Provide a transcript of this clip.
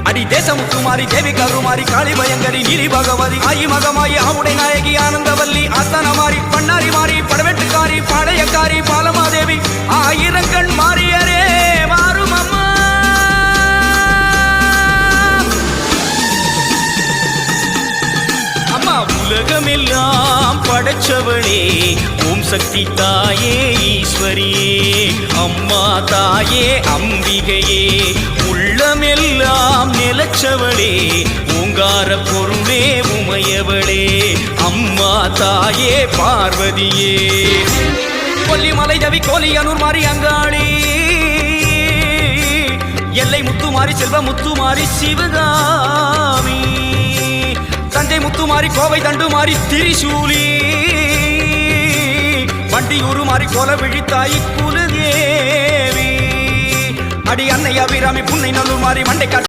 அடி தேசமுத்துமாரி தேவி கருமாரி காளி பயங்கரி நீலி பகவதி ஆயி மகமாயி ஆவுடை நாயகி ஆனந்தவல்லி ஆஸ்தானமாரி பண்ணாரி மாறி படவெட்டுக்காரி பாளையக்காரி பாலமாதேவி ஆயிரங்கண் மாறியரே மாறும் அம்மா. அம்மா உலகமெல்லாம் படைச்சவளே ஓம் சக்தி தாயே ஈஸ்வரியே அம்மா தாயே அம்பிகையே உள்ளமெல்லாம் நிலச்சவளே ஓங்கார பொருளே உமையவளே அம்மா தாயே பார்வதியே கொல்லிமலை ஜவி கோலியனூர் மாறி அங்காளி எல்லை முத்துமாரி செல்வ முத்துமாரி சிவகாமி தஞ்சை முத்துமாரி கோவை தண்டுமாரி திரிசூலி வண்டியூரு மாறி கோல விழித்தாய் குலதேவி அடி அன்னை அபிராமி புன்னை நல்லூர் மாறி மண்டை